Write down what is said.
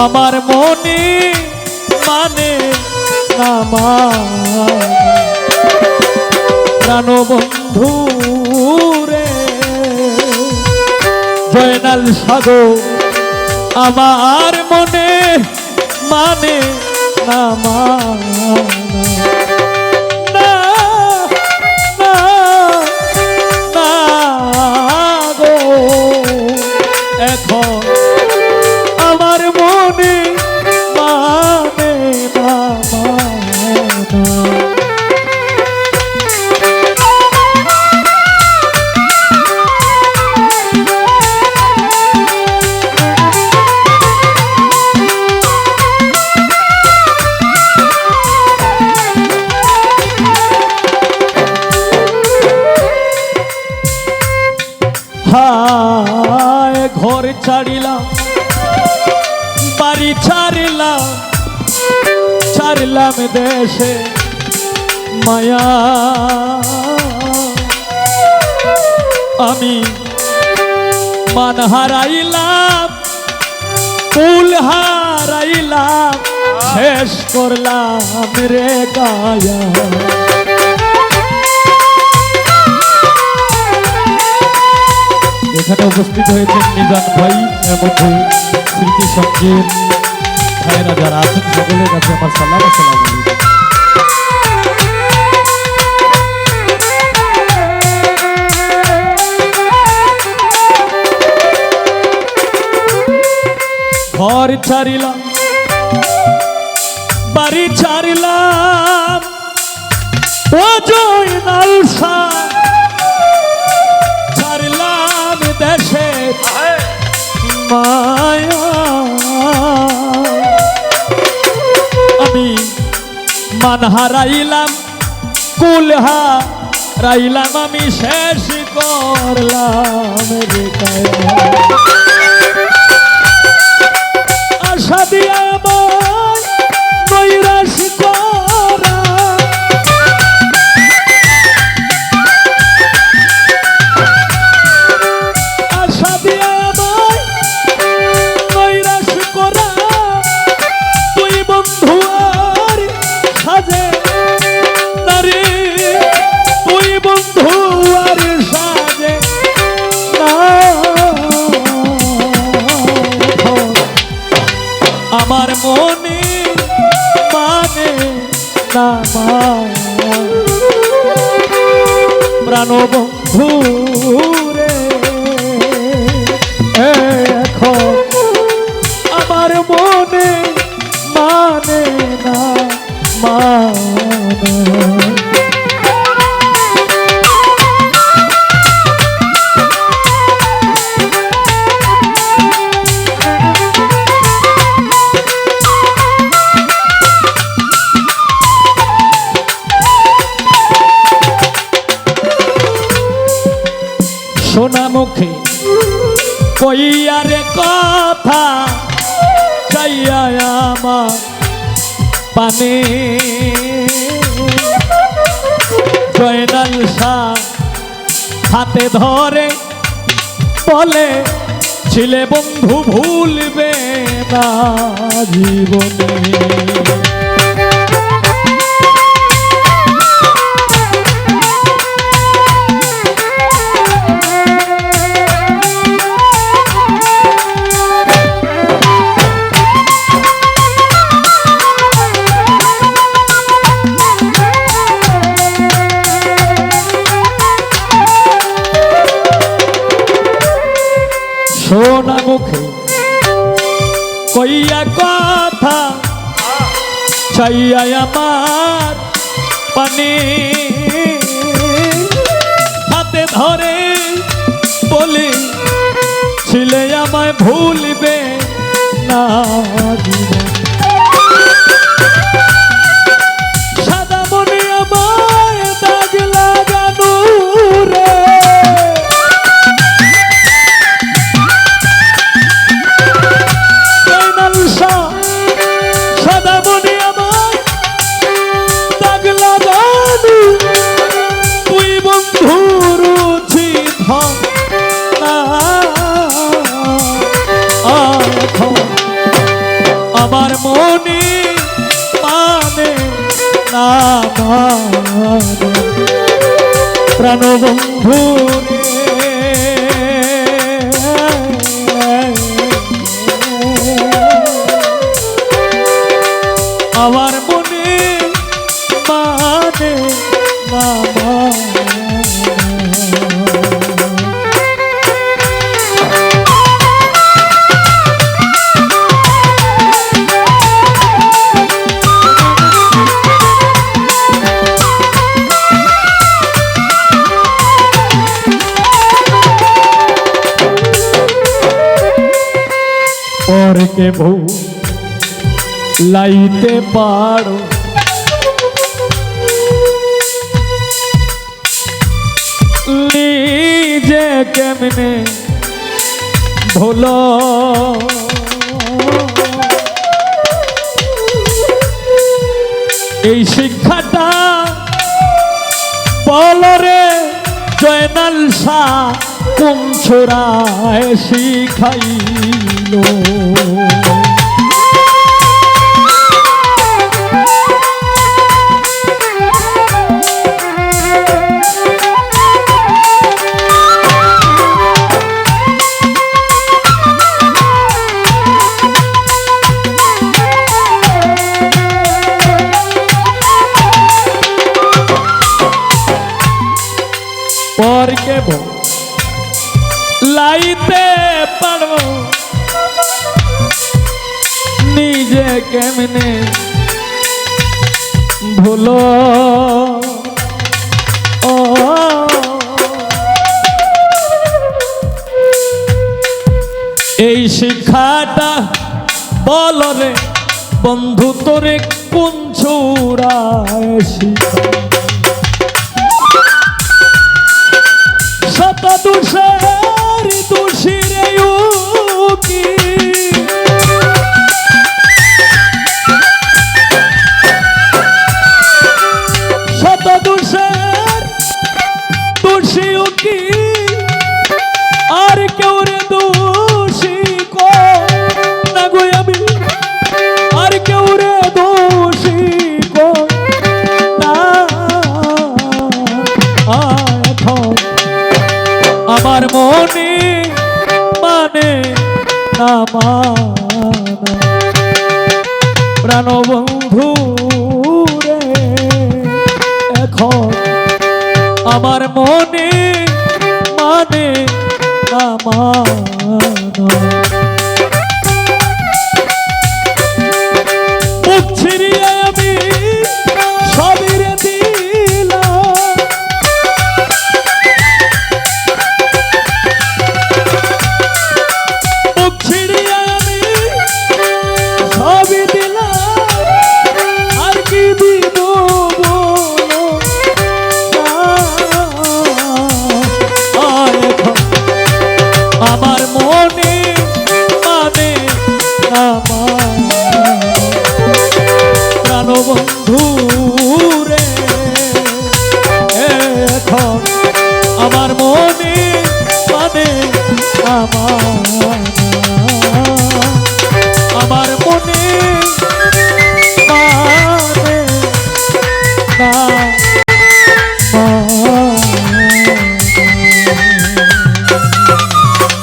আমার মনে মানে না প্রাণবন্ধু রে জয়নাল সাগর আমার মনে মানে না গো এখন আমার মনে মানে না হায় ঘর ছাড়িলাম বাড়ি ছাড়লাম দেশে মায়া আমি মান হারাইলাম কুল হারাইলাম শেষ করলাম রে গায়া এখানে উপস্থিত হয়েছেন নিজান ভাই এর মধ্যে স্মৃতি সঙ্গীত ভাইয়েরা যারা আছেন সকলের কাছে আমার সালাম আসসালামু আলাইকুম। ঘর ছাড়িলাম বাড়ি ছাড়িলাম ও জয়নাল দেশে মায়া আমি মান হারাইলাম কুল হারাইলাম আমি শেষ করলাম রে কায়া আশা দিয়া আমার নৈরাশ করা আমার মনে মানে না প্রাণবন্ধু রে এখন আমার মনে মানে না সোনা মুখে কইয়া রে কথা চাইয়া আমার পানে জয়নাল হাতে ধরে বলে ছিলে বন্ধু ভুলবে না জীবনে সোনা মুখে কইয়া কথা চাইয়া আমার পানি হাতে ধরে বলি ছিলে আমায় ভুলবে না জীবন সাদা মনে আমায় দাগ লাগানো রে প্রাণবন্ধু আমার মনে মানে মামা পরকে ভূ লাইতে পারো নিজে কেমনে ভুলো এই শিক্ষাটা বলরে জয়নাল শাহ কোন ছোড়ায় শিখাইল পরকে লাইতে পারো নিজে কেমনে ভুলো ও এই শিক্ষাটা বলরে বন্ধু তোরে কোন ছোড়ায় শিখা শত দোষের দোষী রে কি শত দোষের দোষী কি আর কেউ রে দোষী কো না গো আমি আর কেউ রে দোষী কো না আমার মনে মানে না মানা প্রাণবন্ধু রে এখন আমার মনে মানে না মানা মুখ ছিড়িয়ে আমি সবই রে দিলাম আমার মনে মানে প্রাণবন্ধু রে এখন আমার মনে মানে আমার